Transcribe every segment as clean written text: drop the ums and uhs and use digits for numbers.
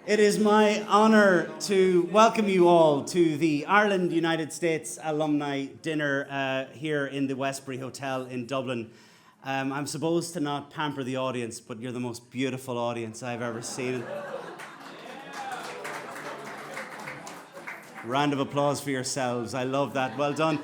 It is my honour to welcome you all to the Ireland United States Alumni Dinner here in the Westbury Hotel in Dublin. I'm supposed to not pamper the audience, but you're the most beautiful audience I've ever seen. Round of applause for yourselves. I love that. Well done.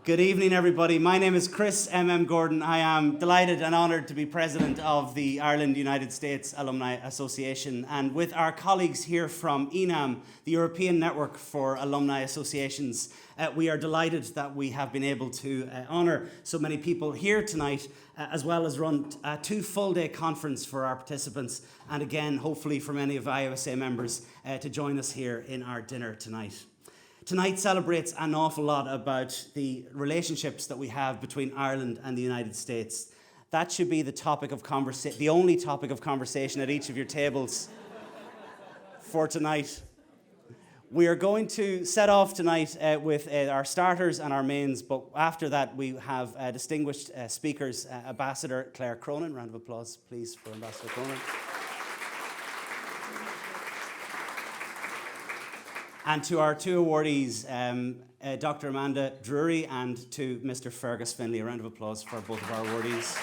Good evening, everybody. My name is Chris M.M. Gordon. I am delighted and honoured to be president of the Ireland United States Alumni Association. And with our colleagues here from ENAM, the European Network for Alumni Associations, we are delighted that we have been able to honour so many people here tonight, as well as run a 2 full-day conference for our participants, and again, hopefully for many of IUSA members to join us here in our dinner tonight. Tonight celebrates an awful lot about the relationships that we have between Ireland and the United States. That should be the topic of the only topic of conversation at each of your tables for tonight. We are going to set off tonight with our starters and our mains, but after that we have distinguished speakers, Ambassador Claire Cronin. Round of applause, please, for Ambassador Cronin. And to our 2 awardees, Dr. Amanda Drury and to Mr. Fergus Finlay. A round of applause for both of our awardees.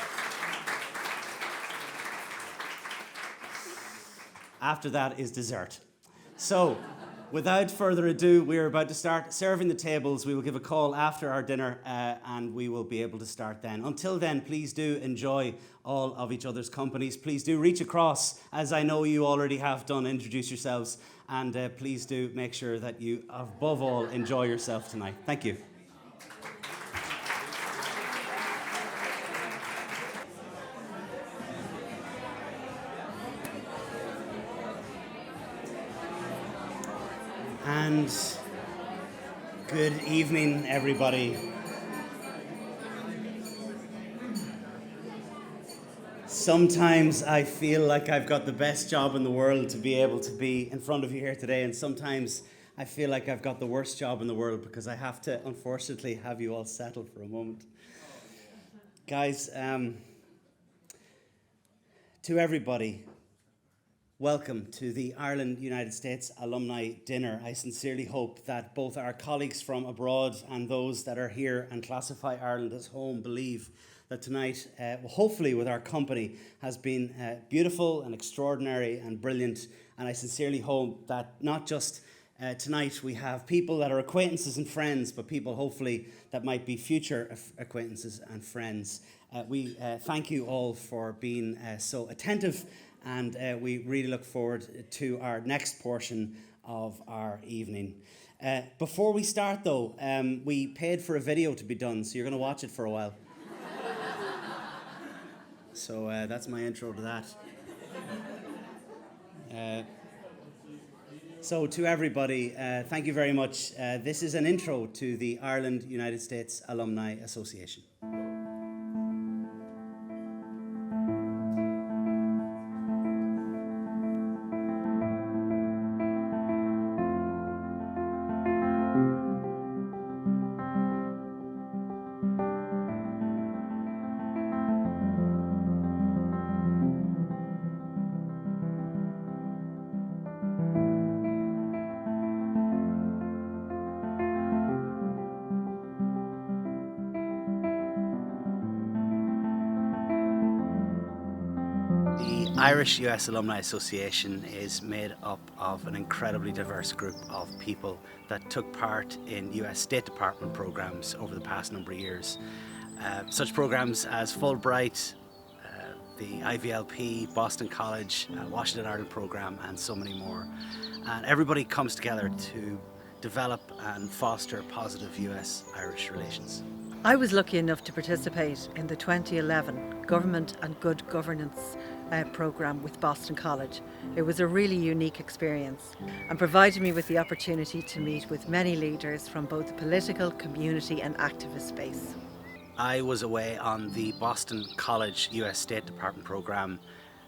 After that is dessert. So, without further ado, we are about to start serving the tables. We will give a call after our dinner and we will be able to start then. Until then, please do enjoy all of each other's companies. Please do reach across, as I know you already have done, introduce yourselves, and please do make sure that you, above all, enjoy yourself tonight. Thank you. And good evening, everybody. Sometimes I feel like I've got the best job in the world to be able to be in front of you here today, and sometimes I feel like I've got the worst job in the world because I have to, unfortunately, have you all settle for a moment. Guys, to everybody, welcome to the Ireland United States Alumni Dinner. I sincerely hope that both our colleagues from abroad and those that are here and classify Ireland as home believe that tonight, hopefully with our company, has been beautiful and extraordinary and brilliant. And I sincerely hope that not just tonight we have people that are acquaintances and friends, but people hopefully that might be future acquaintances and friends. We thank you all for being so attentive, and we really look forward to our next portion of our evening. Before we start though, we paid for a video to be done, so you're going to watch it for a while. So that's my intro to that. So to everybody, thank you very much. This is an intro to the Ireland United States Alumni Association. Irish US Alumni Association is made up of an incredibly diverse group of people that took part in US State Department programs over the past number of years. Such programs as Fulbright, the IVLP, Boston College, Washington Ireland program, and so many more. And everybody comes together to develop and foster positive US-Irish relations. I was lucky enough to participate in the 2011 Government and Good Governance programme with Boston College. It was a really unique experience and provided me with the opportunity to meet with many leaders from both the political, community and activist space. I was away on the Boston College US State Department programme,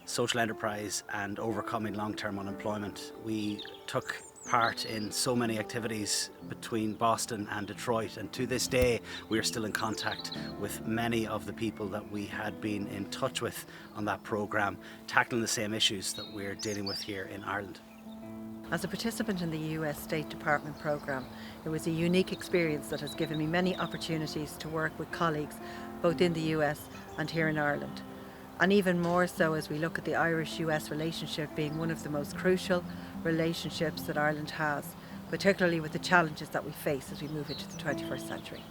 Social Enterprise and Overcoming Long-Term Unemployment. We took part in so many activities between Boston and Detroit, and to this day we are still in contact with many of the people that we had been in touch with on that programme, tackling the same issues that we're dealing with here in Ireland. As a participant in the US State Department programme, it was a unique experience that has given me many opportunities to work with colleagues both in the US and here in Ireland. And even more so as we look at the Irish-US relationship being one of the most crucial relationships that Ireland has, particularly with the challenges that we face as we move into the 21st century.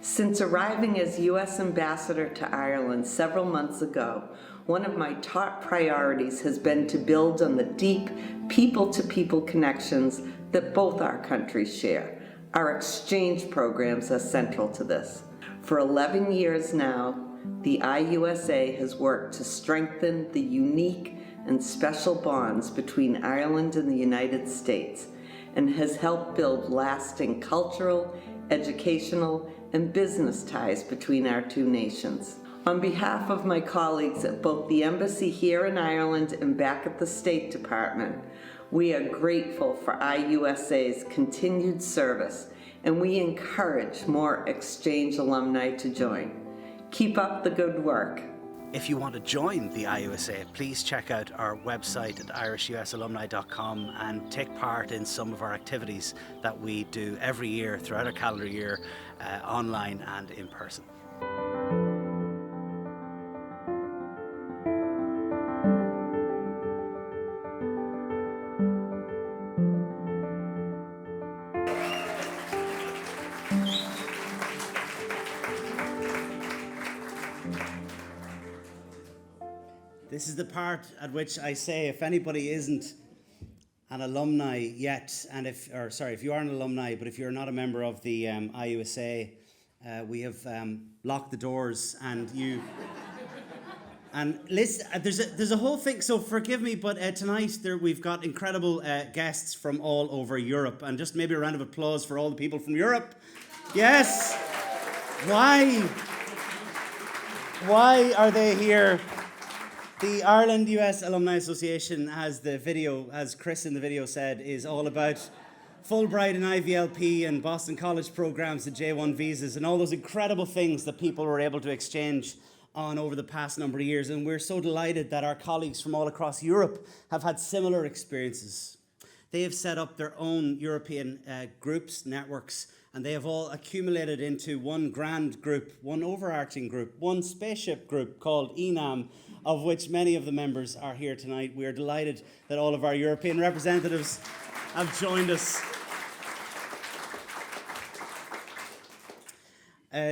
Since arriving as U.S. Ambassador to Ireland several months ago, one of my top priorities has been to build on the deep people-to-people connections that both our countries share. Our exchange programs are central to this. For 11 years now, the IUSA has worked to strengthen the unique and special bonds between Ireland and the United States, and has helped build lasting cultural, educational, and business ties between our two nations. On behalf of my colleagues at both the Embassy here in Ireland and back at the State Department, we are grateful for IUSA's continued service, and we encourage more exchange alumni to join. Keep up the good work. If you want to join the IUSA, please check out our website at irishusalumni.com and take part in some of our activities that we do every year throughout our calendar year, online and in person. This is the part at which I say if anybody isn't an alumni yet, and if you are an alumni, but if you're not a member of the IUSA, we have locked the doors, and you. And listen, there's a whole thing. So forgive me, but tonight we've got incredible guests from all over Europe, and just maybe a round of applause for all the people from Europe. Yes. Why are they here? The Ireland US Alumni Association, as Chris in the video said, is all about Fulbright and IVLP and Boston College programs and J1 visas and all those incredible things that people were able to exchange on over the past number of years. And we're so delighted that our colleagues from all across Europe have had similar experiences. They have set up their own European groups, networks, and they have all accumulated into one grand group, one overarching group, one spaceship group called ENAM, of which many of the members are here tonight. We are delighted that all of our European representatives have joined us.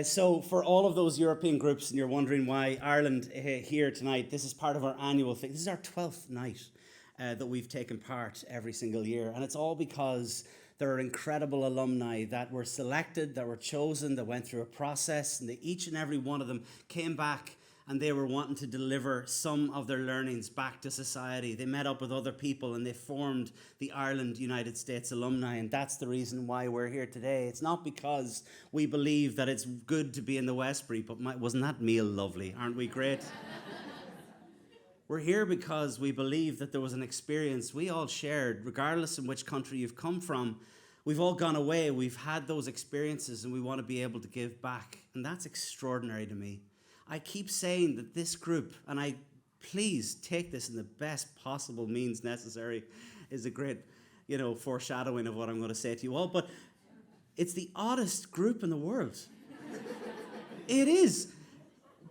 So for all of those European groups, and you're wondering why Ireland here tonight, this is part of our annual thing. This is our 12th night that we've taken part every single year. And it's all because there are incredible alumni that were selected, that were chosen, that went through a process, and each and every one of them came back and they were wanting to deliver some of their learnings back to society. They met up with other people and they formed the Ireland United States Alumni, and that's the reason why we're here today. It's not because we believe that it's good to be in the Westbury, but wasn't that meal lovely? Aren't we great? We're here because we believe that there was an experience we all shared, regardless in which country you've come from. We've all gone away, we've had those experiences, and we want to be able to give back, and that's extraordinary to me. I keep saying that this group, and please take this in the best possible means necessary, is a great, foreshadowing of what I'm going to say to you all, but it's the oddest group in the world. It is.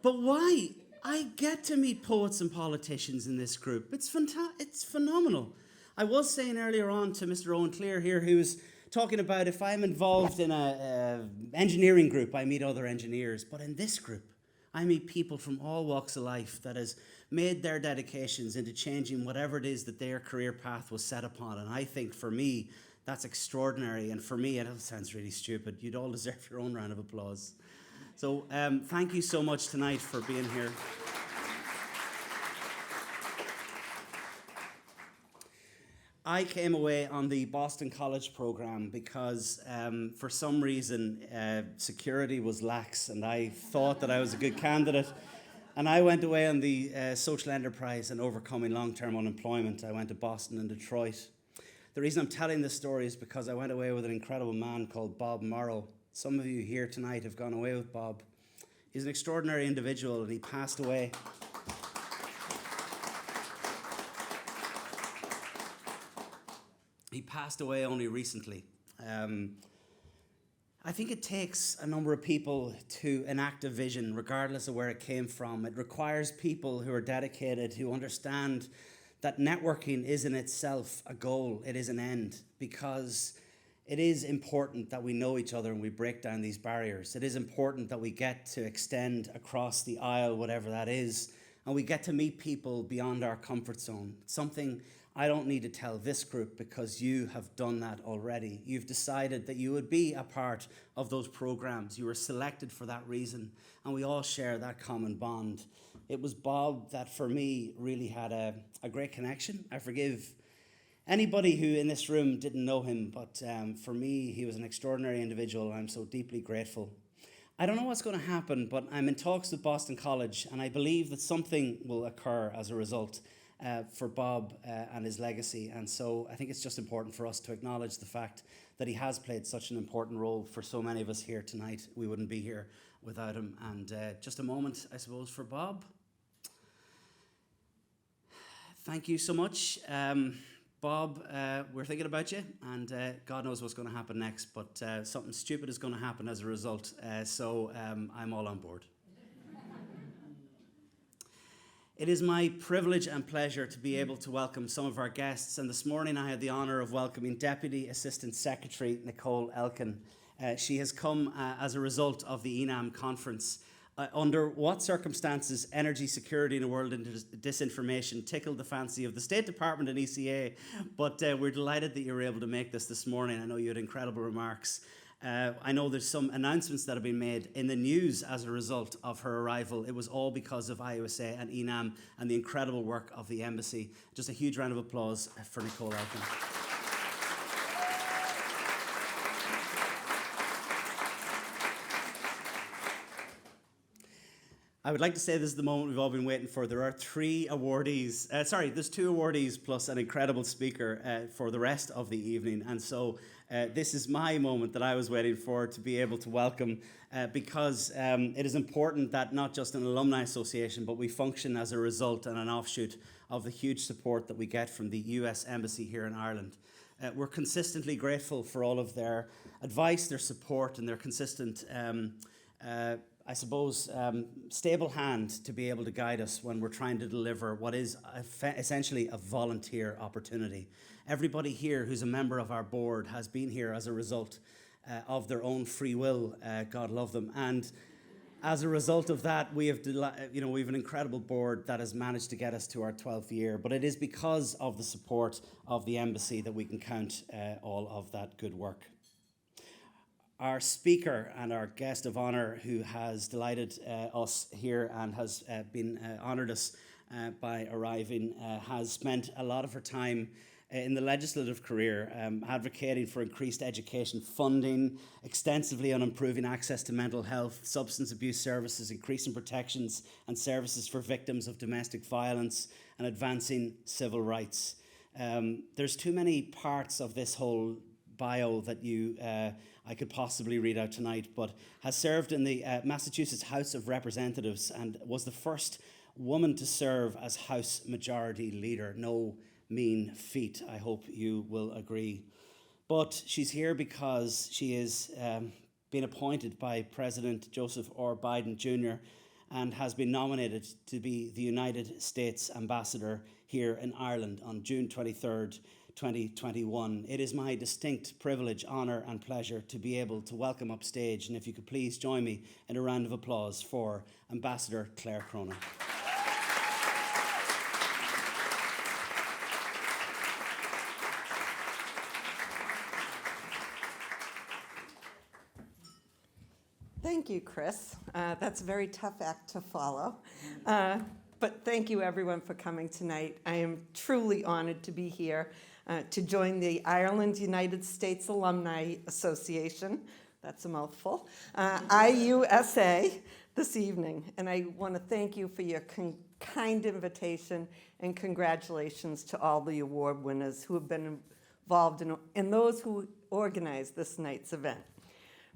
But why? I get to meet poets and politicians in this group. It's phenomenal. I was saying earlier on to Mr. Owen Clear here, who was talking about if I'm involved in an engineering group, I meet other engineers, but in this group, I meet people from all walks of life that has made their dedications into changing whatever it is that their career path was set upon. And I think for me, that's extraordinary. And for me, it sounds really stupid. You'd all deserve your own round of applause. So thank you so much tonight for being here. I came away on the Boston College program because for some reason security was lax and I thought that I was a good candidate. And I went away on the social enterprise and overcoming long-term unemployment. I went to Boston and Detroit. The reason I'm telling this story is because I went away with an incredible man called Bob Morrow. Some of you here tonight have gone away with Bob. He's an extraordinary individual, and he passed away. He passed away only recently. I think it takes a number of people to enact a vision, regardless of where it came from. It requires people who are dedicated, who understand that networking is in itself a goal, it is an end, because it is important that we know each other and we break down these barriers. It is important that we get to extend across the aisle, whatever that is, and we get to meet people beyond our comfort zone. It's something I don't need to tell this group, because you have done that already. You've decided that you would be a part of those programs. You were selected for that reason, and we all share that common bond. It was Bob that, for me, really had a great connection. I forgive anybody who in this room didn't know him, but for me, he was an extraordinary individual, and I'm so deeply grateful. I don't know what's going to happen, but I'm in talks with Boston College, and I believe that something will occur as a result for Bob and his legacy. And so I think it's just important for us to acknowledge the fact that he has played such an important role for so many of us here tonight. We wouldn't be here without him. And just a moment, I suppose, for Bob. Thank you so much. Bob, we're thinking about you, and God knows what's going to happen next, but something stupid is going to happen as a result, so I'm all on board. It is my privilege and pleasure to be able to welcome some of our guests, and this morning I had the honour of welcoming Deputy Assistant Secretary Nicole Elkin. She has come as a result of the ENAM conference. Under what circumstances energy security in a world of disinformation tickled the fancy of the State Department and ECA, but we're delighted that you were able to make this morning. I know you had incredible remarks. I know there's some announcements that have been made in the news as a result of her arrival. It was all because of IUSA and ENAM and the incredible work of the embassy. Just a huge round of applause for Nicole Elkin. I would like to say this is the moment we've all been waiting for. There are three awardees. There's two awardees plus an incredible speaker for the rest of the evening. And so this is my moment that I was waiting for, to be able to welcome, because it is important that not just an alumni association, but we function as a result and an offshoot of the huge support that we get from the US Embassy here in Ireland. We're consistently grateful for all of their advice, their support, and their consistent stable hand to be able to guide us when we're trying to deliver what is essentially a volunteer opportunity. Everybody here who's a member of our board has been here as a result of their own free will, God love them. And as a result of that, we have an incredible board that has managed to get us to our 12th year. But it is because of the support of the embassy that we can count all of that good work. Our speaker and our guest of honour, who has delighted us here and has honoured us by arriving, has spent a lot of her time in the legislative career advocating for increased education funding, extensively on improving access to mental health, substance abuse services, increasing protections and services for victims of domestic violence, and advancing civil rights. There's too many parts of this whole bio that I could possibly read out tonight, but has served in the Massachusetts House of Representatives and was the first woman to serve as House Majority Leader. No mean feat, I hope you will agree. But she's here because she is being appointed by President Joseph R. Biden Jr. and has been nominated to be the United States Ambassador here in Ireland on June 23rd, 2021. It is my distinct privilege, honour and pleasure to be able to welcome upstage, and if you could please join me in a round of applause for Ambassador Claire Cronin. Thank you, Chris. That's a very tough act to follow. But thank you, everyone, for coming tonight. I am truly honored to be here to join the Ireland United States Alumni Association, that's a mouthful, IUSA, this evening. And I want to thank you for your kind invitation, and congratulations to all the award winners who have been involved and those who organized this night's event.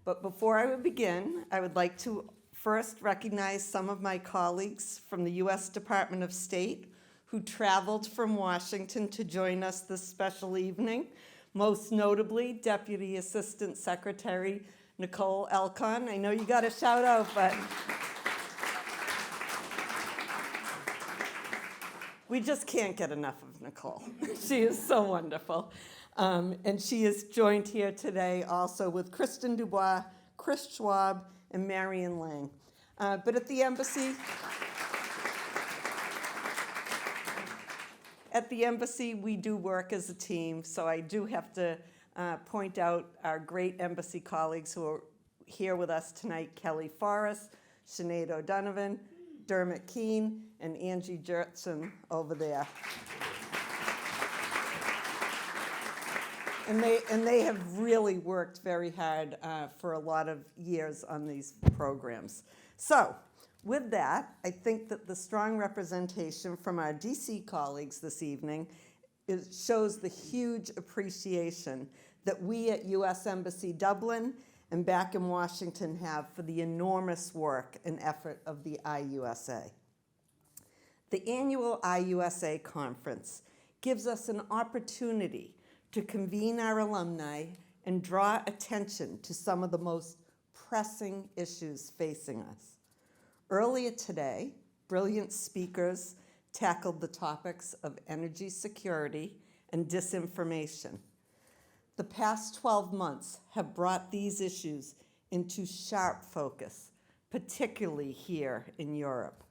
But before I would begin, I would like to first recognize some of my colleagues from the U.S. Department of State who traveled from Washington to join us this special evening. Most notably, Deputy Assistant Secretary Nicole Elcon. I know you got a shout out, but we just can't get enough of Nicole. She is so wonderful. And she is joined here today also with Kristen Dubois, Chris Schwab, and Marion Lang. But at the embassy, we do work as a team, so I do have to point out our great embassy colleagues who are here with us tonight: Kelly Forrest, Sinead O'Donovan, Dermot Keane, and Angie Jertson over there. And they have really worked very hard for a lot of years on these programs. So with that, I think that the strong representation from our DC colleagues this evening shows the huge appreciation that we at U.S. Embassy Dublin and back in Washington have for the enormous work and effort of the IUSA. The annual IUSA conference gives us an opportunity to convene our alumni and draw attention to some of the most pressing issues facing us. Earlier today, brilliant speakers tackled the topics of energy security and disinformation. The past 12 months have brought these issues into sharp focus, particularly here in Europe.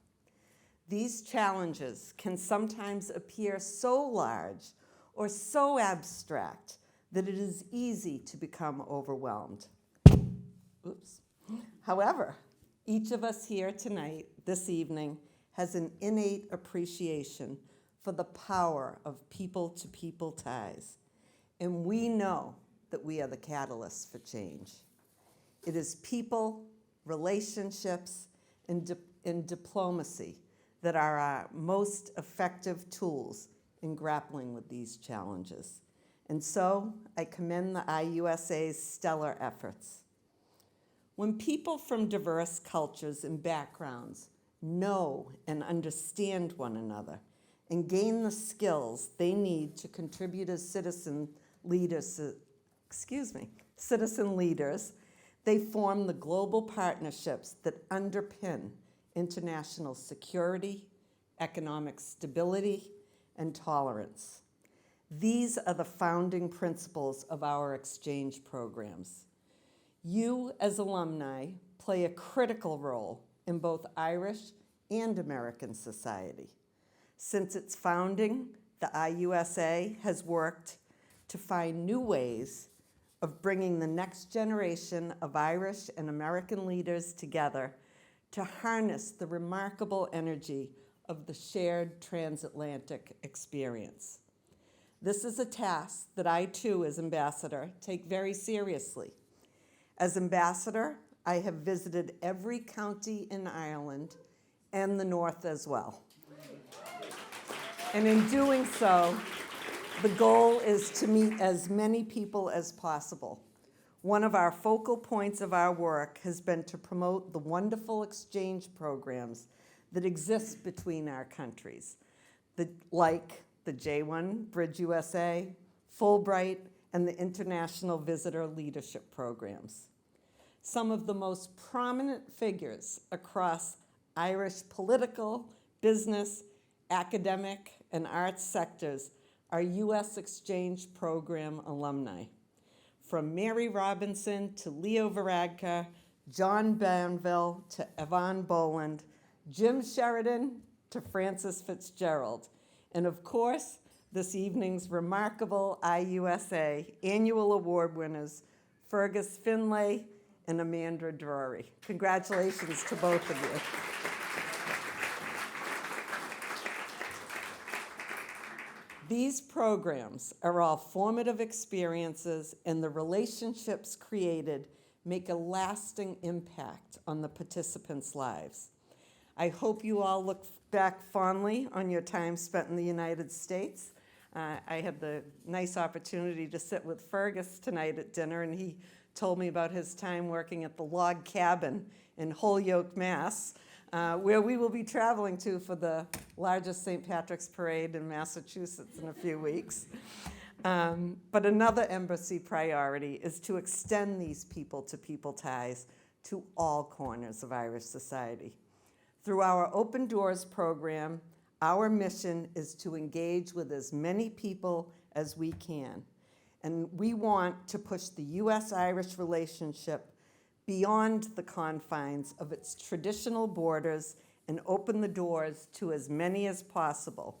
These challenges can sometimes appear so large or so abstract that it is easy to become overwhelmed. Oops. However, each of us here tonight, this evening, has an innate appreciation for the power of people-to-people ties. And we know that we are the catalysts for change. It is people, relationships, and diplomacy that are our most effective tools in grappling with these challenges. And so I commend the IUSA's stellar efforts. When people from diverse cultures and backgrounds know and understand one another and gain the skills they need to contribute as citizen leaders, they form the global partnerships that underpin international security, economic stability, and tolerance. These are the founding principles of our exchange programs. You, as alumni, play a critical role in both Irish and American society. Since its founding, the IUSA has worked to find new ways of bringing the next generation of Irish and American leaders together to harness the remarkable energy of the shared transatlantic experience. This is a task that I, too, as ambassador, take very seriously. As ambassador, I have visited every county in Ireland and the North as well. And in doing so, the goal is to meet as many people as possible. One of our focal points of our work has been to promote the wonderful exchange programs that exist between our countries, like the J1 Bridge USA, Fulbright, and the International Visitor Leadership Programs. Some of the most prominent figures across Irish political, business, academic, and arts sectors are U.S. exchange program alumni. From Mary Robinson to Leo Varadkar, John Banville to Yvonne Boland, Jim Sheridan to Francis Fitzgerald, and of course, this evening's remarkable IUSA annual award winners, Fergus Finlay and Amanda Drury. Congratulations to both of you. These programs are all formative experiences, and the relationships created make a lasting impact on the participants' lives. I hope you all look back fondly on your time spent in the United States. I had the nice opportunity to sit with Fergus tonight at dinner, and he told me about his time working at the log cabin in Holyoke, Mass., where we will be traveling to for the largest St. Patrick's Parade in Massachusetts in a few weeks. But another embassy priority is to extend these people-to-people ties to all corners of Irish society. Through our Open Doors program, our mission is to engage with as many people as we can. And we want to push the U.S.-Irish relationship beyond the confines of its traditional borders and open the doors to as many as possible,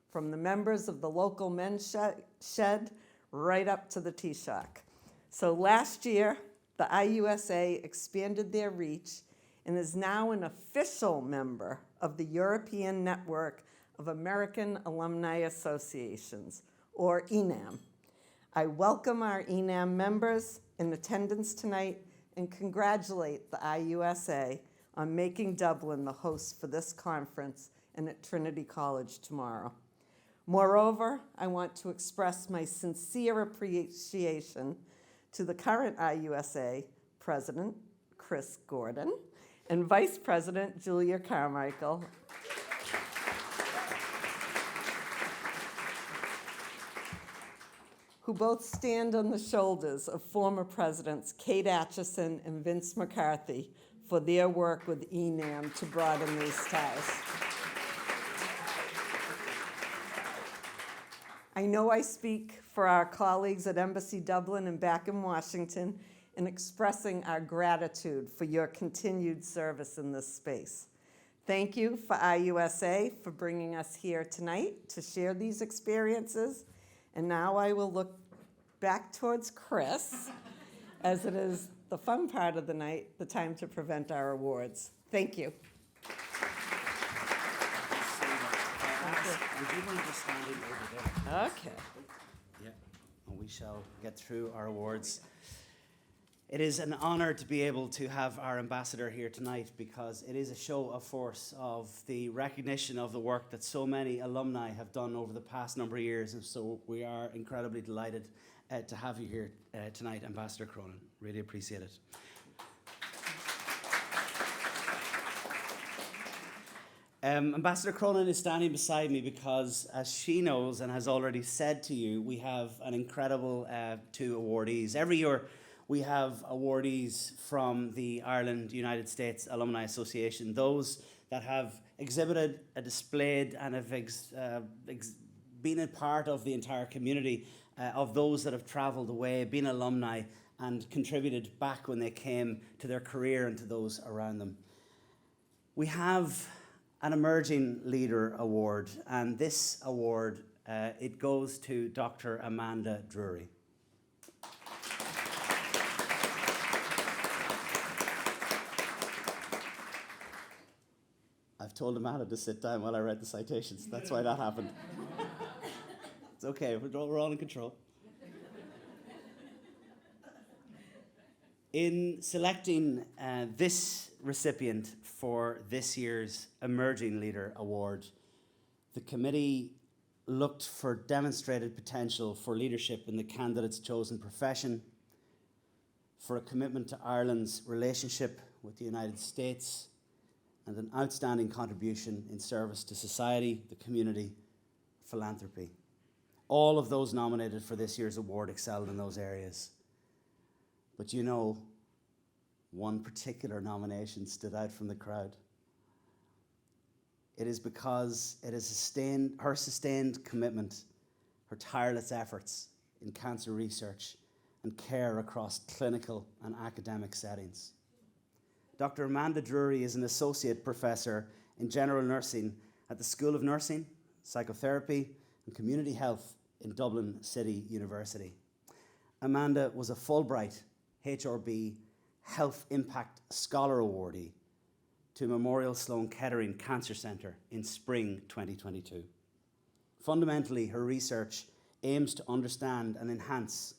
from the members of the local men's shed right up to the Taoiseach. So last year, the IUSA expanded their reach and is now an official member of the European Network of American Alumni Associations, or ENAM. I welcome our ENAM members in attendance tonight and congratulate the IUSA on making Dublin the host for this conference and at Trinity College tomorrow. Moreover, I want to express my sincere appreciation to the current IUSA President, Chris Gordon, and Vice President, Julia Carmichael, who both stand on the shoulders of former presidents Kate Atchison and Vince McCarthy for their work with ENAM to broaden these ties. I know I speak for our colleagues at Embassy Dublin and back in Washington in expressing our gratitude for your continued service in this space. Thank you for IUSA for bringing us here tonight to share these experiences. And now I will look back towards Chris, as it is the fun part of the night, the time to present our awards. Thank you. Would you mind just standing over there? Okay. Yeah, and we shall get through our awards. It is an honor to be able to have our ambassador here tonight because it is a show of force of the recognition of the work that so many alumni have done over the past number of years. And so we are incredibly delighted to have you here tonight, Ambassador Cronin. Really appreciate it. Ambassador Cronin is standing beside me because, as she knows and has already said to you, we have an incredible two awardees. Every year we have awardees from the Ireland United States Alumni Association, those that have exhibited, displayed, and have been a part of the entire community of those that have travelled away, been alumni, and contributed back when they came to their career and to those around them. We have an Emerging Leader Award, and this award, it goes to Dr. Amanda Drury. I've told Amanda to sit down while I read the citations. That's why that happened. It's okay, we're all in control. In selecting this recipient for this year's Emerging Leader Award, the committee looked for demonstrated potential for leadership in the candidate's chosen profession, for a commitment to Ireland's relationship with the United States, and an outstanding contribution in service to society, the community, philanthropy. All of those nominated for this year's award excelled in those areas. But you know, one particular nomination stood out from the crowd. It is because it is her sustained commitment, her tireless efforts in cancer research and care across clinical and academic settings. Dr. Amanda Drury is an associate professor in general nursing at the School of Nursing, Psychotherapy and Community Health in Dublin City University. Amanda was a Fulbright HRB Health Impact Scholar Awardee to Memorial Sloan Kettering Cancer Centre in spring 2022. Fundamentally, her research aims to understand and enhance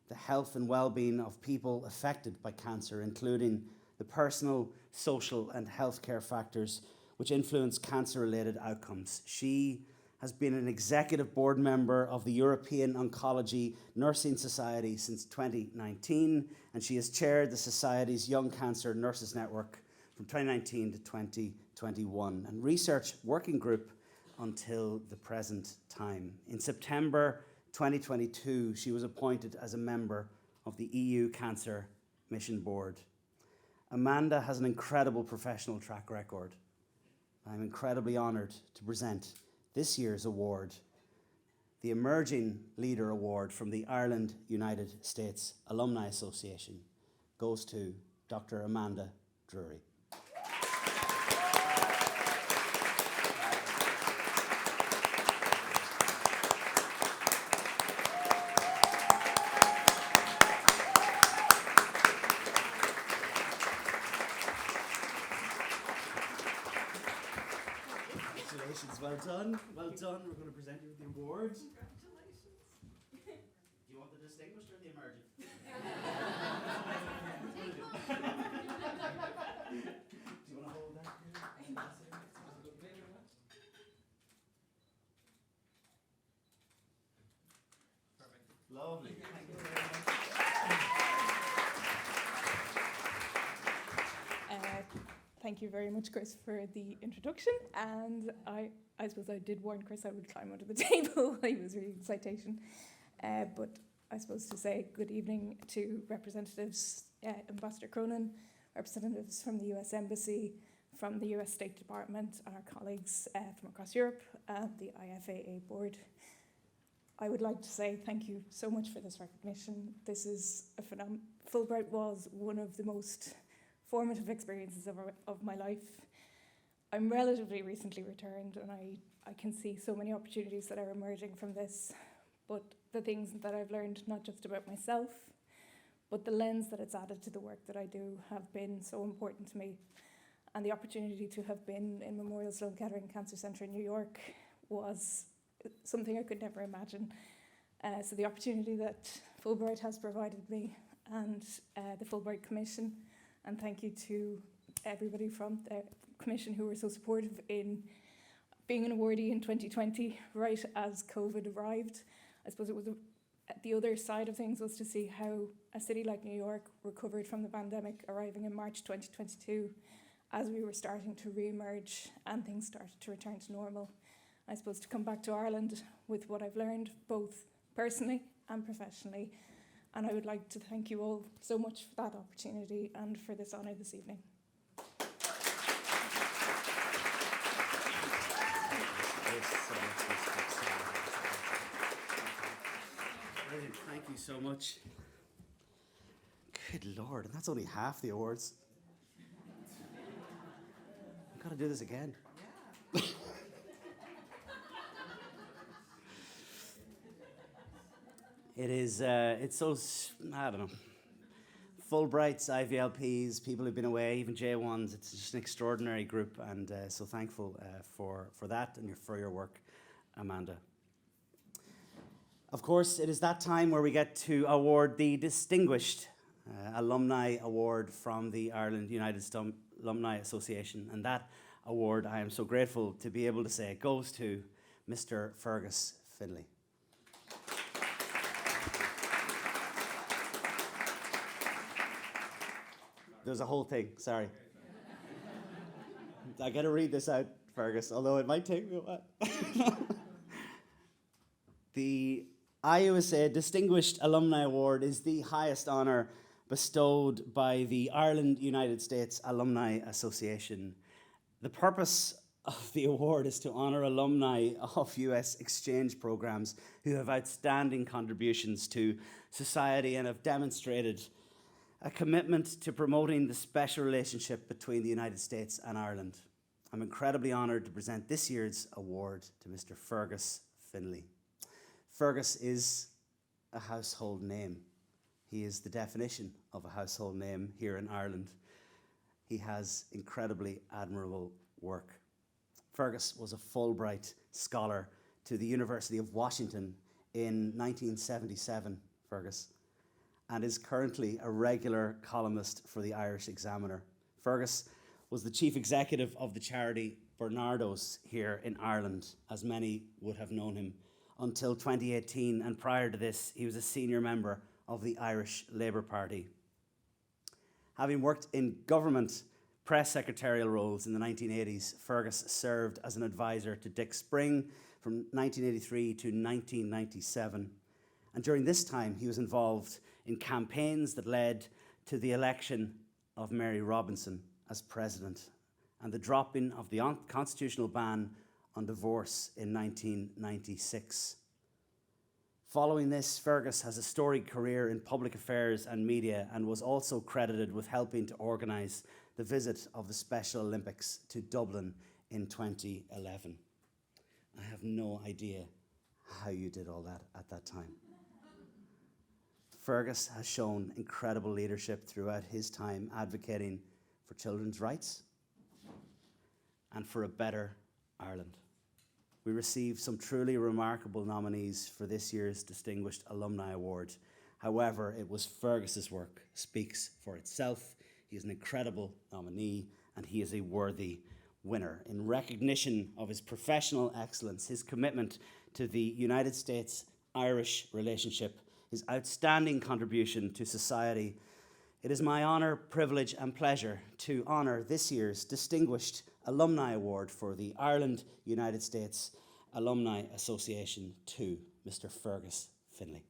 the health and well-being of people affected by cancer, including the personal, social and healthcare factors which influence cancer-related outcomes. She has been an executive board member of the European Oncology Nursing Society since 2019, and she has chaired the Society's Young Cancer Nurses Network from 2019 to 2021, and research working group until the present time. In September 2022, she was appointed as a member of the EU Cancer Mission Board. Amanda has an incredible professional track record. I'm incredibly honoured to present this year's award, the Emerging Leader Award from the Ireland United States Alumni Association, goes to Dr. Amanda Drury. Congratulations, well done, well done. We're going to present you with the award. Congratulations. Do you want the distinguished or the emerging? Do you want to hold that? Perfect. Lovely. Thank you very much. Thank you very much, Chris, for the introduction. And I suppose I did warn Chris I would climb under the table. He was reading the citation. But I suppose to say good evening to representatives, Ambassador Cronin, representatives from the US Embassy, from the US State Department, and our colleagues from across Europe, and the IFAA board. I would like to say thank you so much for this recognition. This is a Fulbright was one of the most formative experiences of my life. I'm relatively recently returned, and I can see so many opportunities that are emerging from this, but the things that I've learned, not just about myself, but the lens that it's added to the work that I do, have been so important to me. And the opportunity to have been in Memorial Sloan Kettering Cancer Centre in New York was something I could never imagine. So the opportunity that Fulbright has provided me, and the Fulbright Commission, and thank you to everybody from the Commission who were so supportive in being an awardee in 2020, right as COVID arrived. I suppose it was the other side of things was to see how a city like New York recovered from the pandemic, arriving in March 2022, as we were starting to re-emerge and things started to return to normal. I suppose to come back to Ireland with what I've learned, both personally and professionally. And I would like to thank you all so much for that opportunity and for this honour this evening. Brilliant, thank you so much. Good Lord, and that's only half the awards. I've got to do this again. Yeah. It's so, I don't know, Fulbrights, IVLPs, people who've been away, even J1s, it's just an extraordinary group, and so thankful for that and for your work, Amanda. Of course, it is that time where we get to award the Distinguished Alumni Award from the Ireland United States Alumni Association, and that award, I am so grateful to be able to say, goes to Mr. Fergus Finlay. There's a whole thing, sorry. I got to read this out, Fergus, although it might take me a while. The IUSA Distinguished Alumni Award is the highest honour bestowed by the Ireland United States Alumni Association. The purpose of the award is to honour alumni of US exchange programs who have outstanding contributions to society and have demonstrated a commitment to promoting the special relationship between the United States and Ireland. I'm incredibly honoured to present this year's award to Mr. Fergus Finlay. Fergus is a household name. He is the definition of a household name here in Ireland. He has incredibly admirable work. Fergus was a Fulbright scholar to the University of Washington in 1977, Fergus, and is currently a regular columnist for the Irish Examiner. Fergus was the chief executive of the charity Bernardo's here in Ireland, as many would have known him, until 2018, and prior to this, he was a senior member of the Irish Labour Party. Having worked in government press secretarial roles in the 1980s, Fergus served as an advisor to Dick Spring from 1983 to 1997. And during this time, he was involved in campaigns that led to the election of Mary Robinson as president and the drop-in of the constitutional ban on divorce in 1996. Following this, Fergus has a storied career in public affairs and media and was also credited with helping to organise the visit of the Special Olympics to Dublin in 2011. I have no idea how you did all that at that time. Fergus has shown incredible leadership throughout his time advocating for children's rights and for a better Ireland. We received some truly remarkable nominees for this year's Distinguished Alumni Award. However, it was Fergus's work speaks for itself. He is an incredible nominee and he is a worthy winner. In recognition of his professional excellence, his commitment to the United States-Irish relationship, his outstanding contribution to society, it is my honour, privilege and pleasure to honour this year's Distinguished Alumni Award for the Ireland-United States Alumni Association to Mr. Fergus Finlay.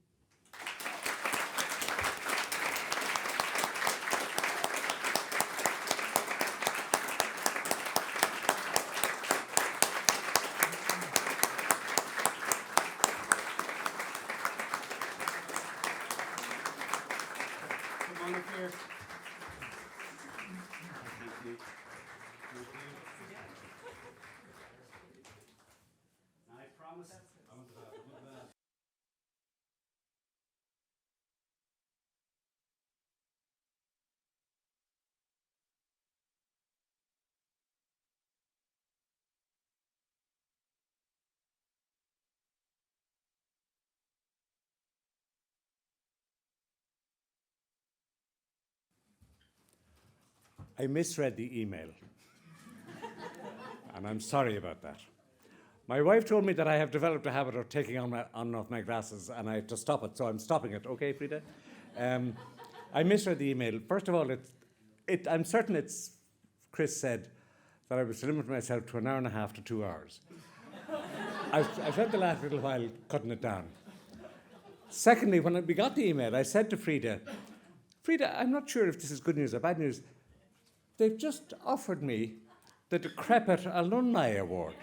Come on up here. Thank you. I promise. I misread the email, and I'm sorry about that. My wife told me that I have developed a habit of taking on and off my glasses, and I had to stop it, so I'm stopping it. Okay, Frida? I misread the email. First of all, I'm certain Chris said that I was to limit myself to an hour and a half to 2 hours. I spent the last little while cutting it down. Secondly, when we got the email, I said to Frida, I'm not sure if this is good news or bad news. They've just offered me the Decrepit Alumni Award.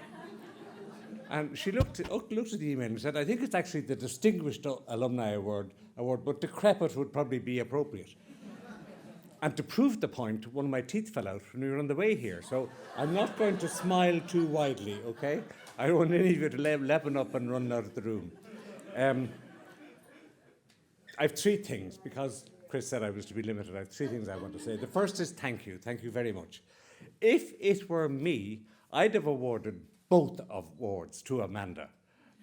And she looked at the email and said, I think it's actually the Distinguished Alumni Award, but Decrepit would probably be appropriate. And to prove the point, one of my teeth fell out when we were on the way here. So I'm not going to smile too widely, okay? I don't want any of you to leapen up and run out of the room. I have three things, because Chris said I was to be limited. I have three things I want to say. The first is thank you. Thank you very much. If it were me, I'd have awarded both awards to Amanda,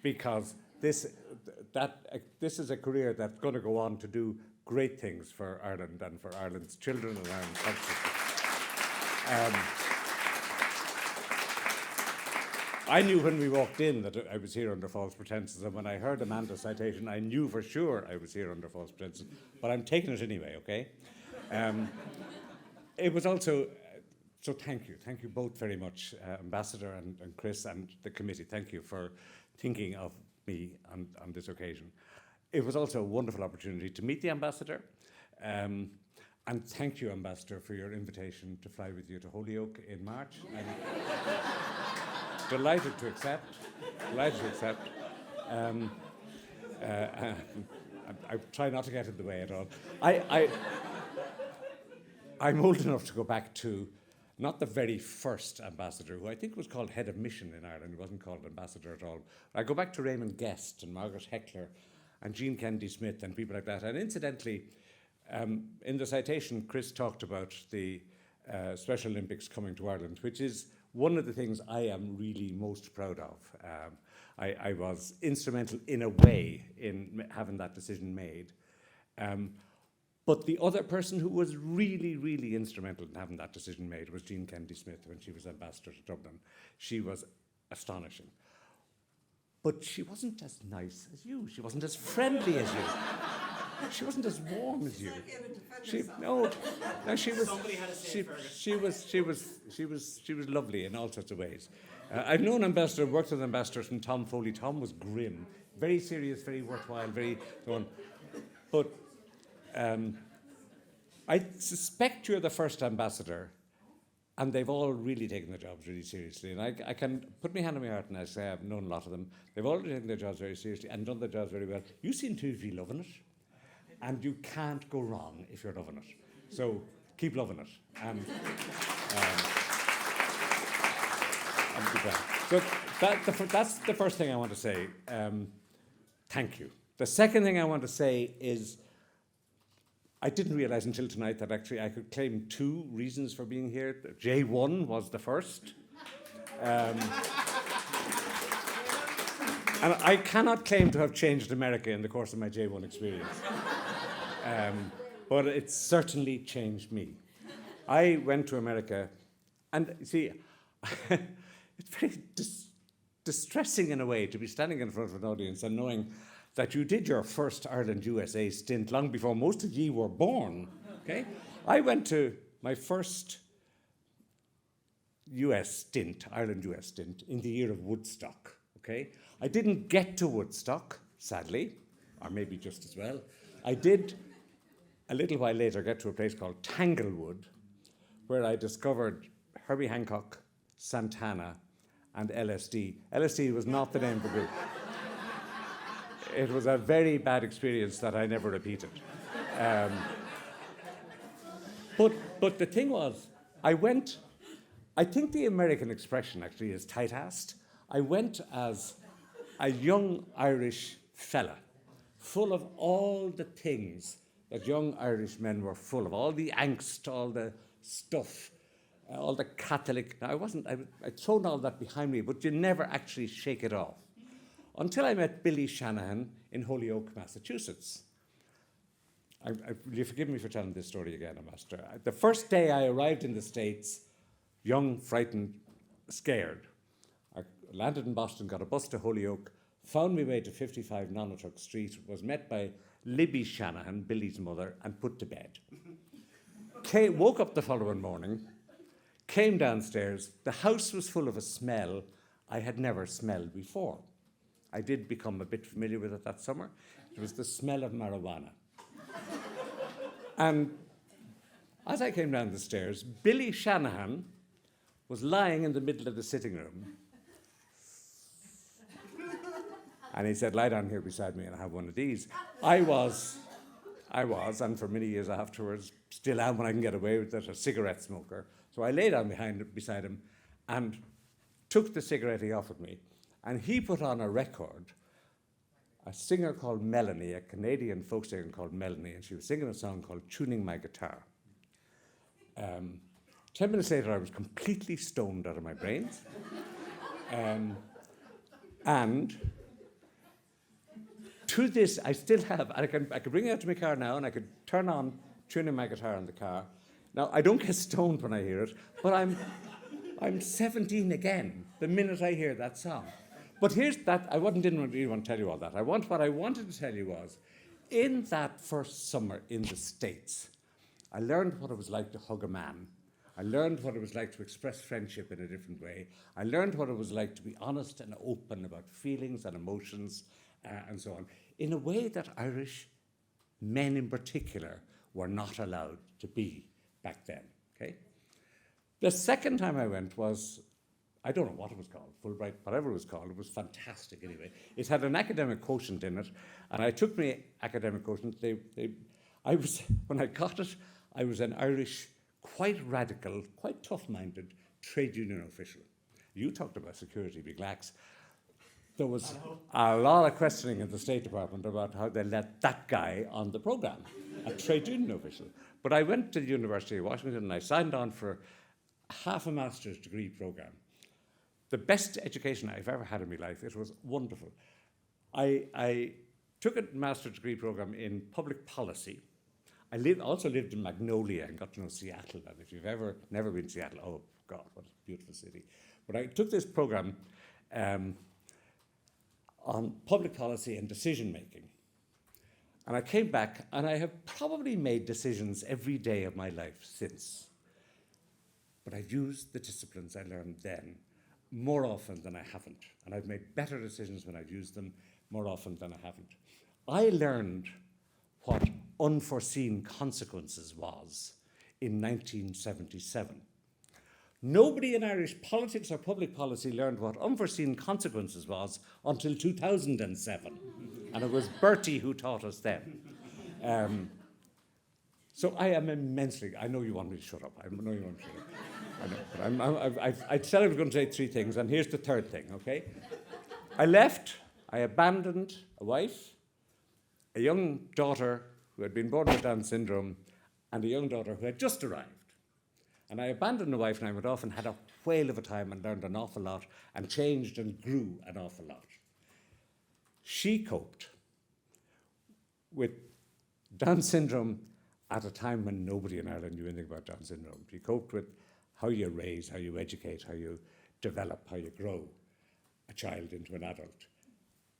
because this is a career that's going to go on to do great things for Ireland and for Ireland's children and Ireland's country. I knew when we walked in that I was here under false pretenses, and when I heard Amanda's citation, I knew for sure I was here under false pretenses, but I'm taking it anyway, okay? It was also, so thank you both very much, Ambassador and Chris and the committee. Thank you for thinking of me on this occasion. It was also a wonderful opportunity to meet the Ambassador, and thank you, Ambassador, for your invitation to fly with you to Holyoke in March. Delighted to accept. I try not to get in the way at all. I'm old enough to go back to not the very first ambassador, who I think was called head of mission in Ireland. He wasn't called ambassador at all. I go back to Raymond Guest and Margaret Heckler and Jean Kennedy Smith and people like that. And incidentally, in the citation, Chris talked about the Special Olympics coming to Ireland, which is one of the things I am really most proud of. I was instrumental in a way in having that decision made. But the other person who was really, really instrumental in having that decision made was Jean Kennedy Smith when she was ambassador to Dublin. She was astonishing. But she wasn't as nice as you. She wasn't as friendly as you. She wasn't as warm as you. No, she was. Somebody had to say She was lovely in all sorts of ways. I've known ambassador, worked with ambassadors from Tom Foley. Tom was grim, very serious, very worthwhile, very so on. But I suspect you're the first ambassador, and they've all really taken their jobs really seriously. And I can put my hand on my heart and I say I've known a lot of them. They've all taken their jobs very seriously and done their jobs very well. You seem to be loving it, and you can't go wrong if you're loving it. So keep loving it. And keep that. So that's the first thing I want to say. Thank you. The second thing I want to say is I didn't realize until tonight that actually I could claim 2 reasons for being here. J1 was the first. And I cannot claim to have changed America in the course of my J1 experience. But it certainly changed me. I went to America, and see, it's very distressing in a way to be standing in front of an audience and knowing that you did your first Ireland-USA stint long before most of ye were born, okay? I went to my first US stint, Ireland-US stint, in the year of Woodstock, okay? I didn't get to Woodstock, sadly, or maybe just as well. I did, a little while later, get to a place called Tanglewood, where I discovered Herbie Hancock, Santana, and LSD. LSD was not the name of the group. It was a very bad experience that I never repeated. But the thing was, I think the American expression actually is tight-assed. I went as a young Irish fella, full of all the things that young Irish men were full of, all the angst, all the stuff, all the Catholic. Now, I'd thrown all that behind me, but you never actually shake it off. Until I met Billy Shanahan in Holyoke, Massachusetts. You forgive me for telling this story again, Ambassador. The first day I arrived in the States, young, frightened, scared, I landed in Boston, got a bus to Holyoke, found my way to 55 Nonotuck Street, was met by Libby Shanahan, Billy's mother, and put to bed. Woke up the following morning, came downstairs. The house was full of a smell I had never smelled before. I did become a bit familiar with it that summer. It was the smell of marijuana. And as I came down the stairs, Billy Shanahan was lying in the middle of the sitting room. And he said, "Lie down here beside me and have one of these." I was, and for many years afterwards, still am when I can get away with it, a cigarette smoker. So I lay down beside him and took the cigarette he offered me. And he put on a record, a singer called Melanie, a Canadian folk singer called Melanie, and she was singing a song called "Tuning My Guitar." 10 minutes later, I was completely stoned out of my brains. And to this, I still have, I could bring it out to my car now, and I could turn on "Tuning My Guitar" in the car. Now, I don't get stoned when I hear it, but I'm 17 again the minute I hear that song. But here's that, didn't really want to tell you all that. What I wanted to tell you was, in that first summer in the States, I learned what it was like to hug a man. I learned what it was like to express friendship in a different way. I learned what it was like to be honest and open about feelings and emotions and so on, in a way that Irish men in particular were not allowed to be back then, okay? The second time I went was, I don't know what it was called, Fulbright, whatever it was called. It was fantastic anyway. It had an academic quotient in it, and I took my academic quotient. When I got it, I was an Irish, quite radical, quite tough-minded trade union official. You talked about security, big lax. There was a lot of questioning in the State Department about how they let that guy on the program, a trade union official. But I went to the University of Washington and I signed on for half a master's degree program. The best education I've ever had in my life. It was wonderful. I took a master's degree program in public policy. also lived in Magnolia and got to know Seattle. And if you've never been to Seattle, oh God, what a beautiful city. But I took this program on public policy and decision making. And I came back and I have probably made decisions every day of my life since. But I've used the disciplines I learned then more often than I haven't. And I've made better decisions when I've used them more often than I haven't. I learned what unforeseen consequences was in 1977. Nobody in Irish politics or public policy learned what unforeseen consequences was until 2007. And it was Bertie who taught us then. So I am immensely, I know you want me to shut up. I know you want me to shut up. I know, but I said I was going to say three things, and here's the third thing, okay? I left, I abandoned a wife, a young daughter who had been born with Down syndrome, and a young daughter who had just arrived. And I abandoned the wife and I went off and had a whale of a time and learned an awful lot and changed and grew an awful lot. She coped with Down syndrome at a time when nobody in Ireland knew anything about Down syndrome. She coped with how you raise, how you educate, how you develop, how you grow a child into an adult,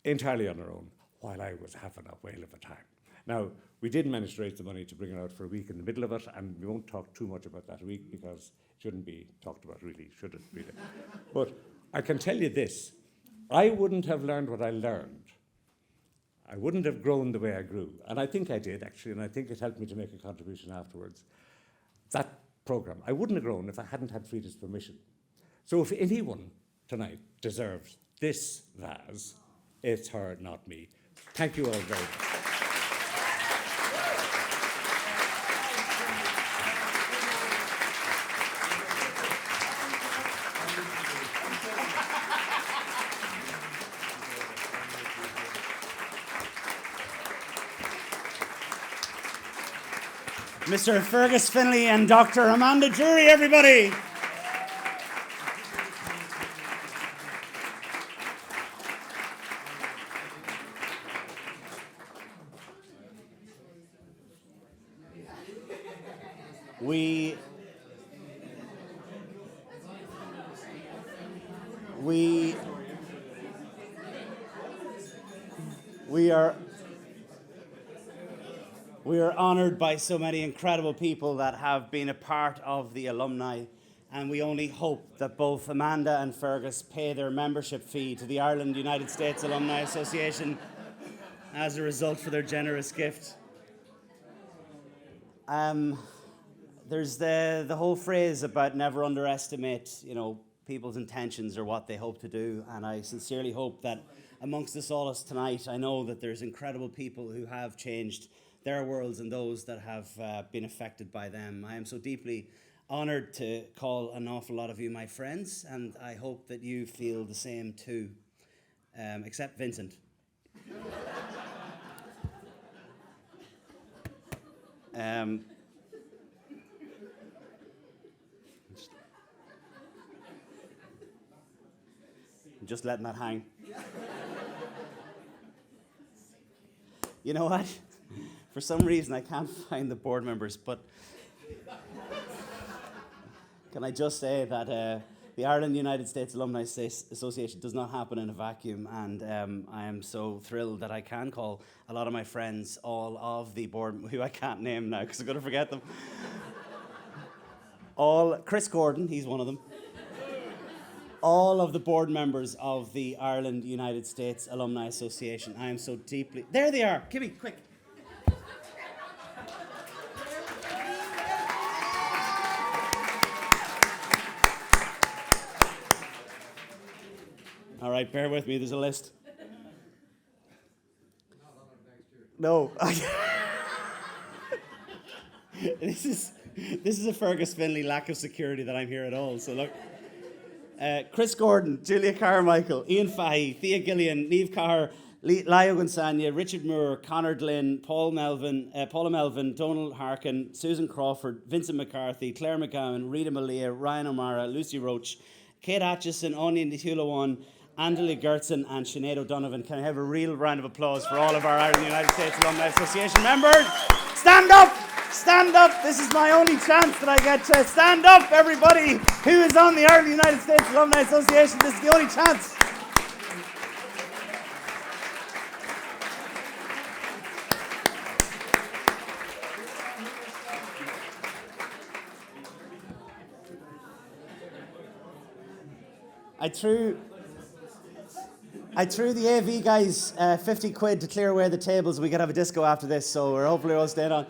entirely on her own, while I was having a whale of a time. Now, we did manage to raise the money to bring her out for a week in the middle of it, and we won't talk too much about that week because it shouldn't be talked about, really, should it, really? But I can tell you this, I wouldn't have learned what I learned. I wouldn't have grown the way I grew. And I think I did, actually, and I think it helped me to make a contribution afterwards. That program, I wouldn't have grown if I hadn't had Frida's permission. So if anyone tonight deserves this vase, it's her, not me. Thank you all very much. Mr. Fergus Finlay and Dr. Amanda Drury, everybody. We are honoured by so many incredible people that have been a part of the alumni, and we only hope that both Amanda and Fergus pay their membership fee to the Ireland United States Alumni Association as a result for their generous gift. There's the whole phrase about never underestimate, people's intentions or what they hope to do, and I sincerely hope that amongst us all tonight, I know that there's incredible people who have changed their worlds and those that have been affected by them. I am so deeply honoured to call an awful lot of you my friends, and I hope that you feel the same too, except Vincent. Just letting that hang. You know what? For some reason, I can't find the board members, but can I just say that the Ireland United States Alumni Association does not happen in a vacuum, and I am so thrilled that I can call a lot of my friends, all of the board, who I can't name now because I'm going to forget them. Chris Gordon, he's one of them. All of the board members of the Ireland United States Alumni Association. I am so deeply... There they are. Kimmy, quick. All right, bear with me. There's a list. No. This is a Fergus Finlay lack of security that I'm here at all. So look. Chris Gordon, Julia Carmichael, Ian Fahey, Thea Gillian, Niamh Carr, Leo Gonzania, Richard Moore, Conor Glynn, Paula Melvin, Donald Harkin, Susan Crawford, Vincent McCarthy, Claire McGowan, Rita Malia, Ryan O'Mara, Lucy Roach, Kate Atchison, Anya Nithulawan, Andela Gertzen, and Sinead O'Donovan. Can I have a real round of applause for all of our Ireland United States Alumni Association members? Stand up! Stand up. This is my only chance that I get to stand up, everybody who is on the Ireland United States Alumni Association. This is the only chance. I threw the AV guys 50 quid to clear away the tables. We could have a disco after this, so we're hopefully all staying on.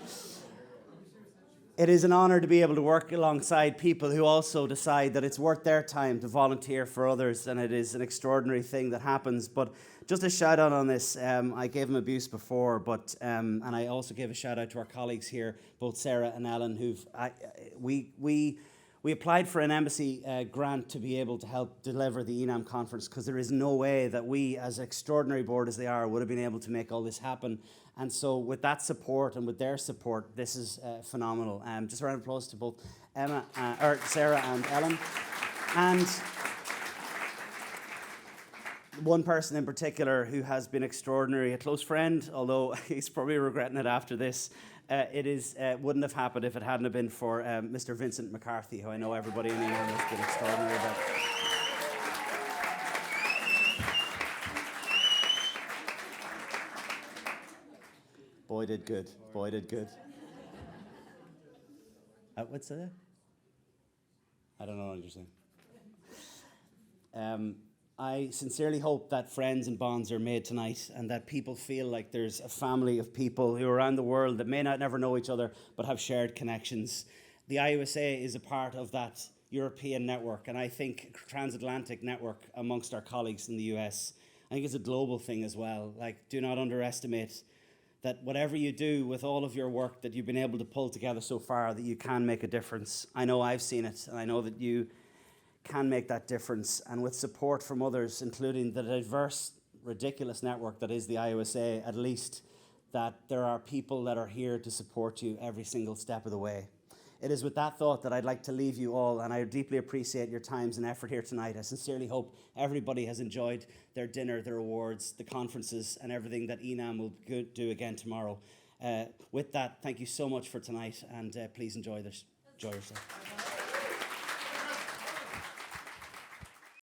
It is an honour to be able to work alongside people who also decide that it's worth their time to volunteer for others, and it is an extraordinary thing that happens. But just a shout out on this, I gave him abuse before, but and I also gave a shout out to our colleagues here, both Sarah and Ellen, we applied for an embassy grant to be able to help deliver the ENAM conference, because there is no way that we, as extraordinary board as they are, would have been able to make all this happen. And so with that support and with their support, this is phenomenal. Just a round of applause to both Sarah and Ellen. And one person in particular who has been extraordinary, a close friend, although he's probably regretting it after this. Wouldn't have happened if it hadn't have been for Mr. Vincent McCarthy, who I know everybody in England has been extraordinary about. Boy did good. Boy did good. What's that? I don't know what you're saying. I sincerely hope that friends and bonds are made tonight, and that people feel like there's a family of people who are around the world that may not never know each other but have shared connections. The IUSA is a part of that European network, and I think transatlantic network amongst our colleagues in the US. I think it's a global thing as well. Like, do not underestimate that whatever you do with all of your work that you've been able to pull together so far, that you can make a difference. I know I've seen it, and I know that you can make that difference, and with support from others, including the diverse, ridiculous network that is the IUSA, at least, that there are people that are here to support you every single step of the way. It is with that thought that I'd like to leave you all, and I deeply appreciate your times and effort here tonight. I sincerely hope everybody has enjoyed their dinner, their awards, the conferences, and everything that ENAM will do again tomorrow. With that, thank you so much for tonight, and please enjoy yourself.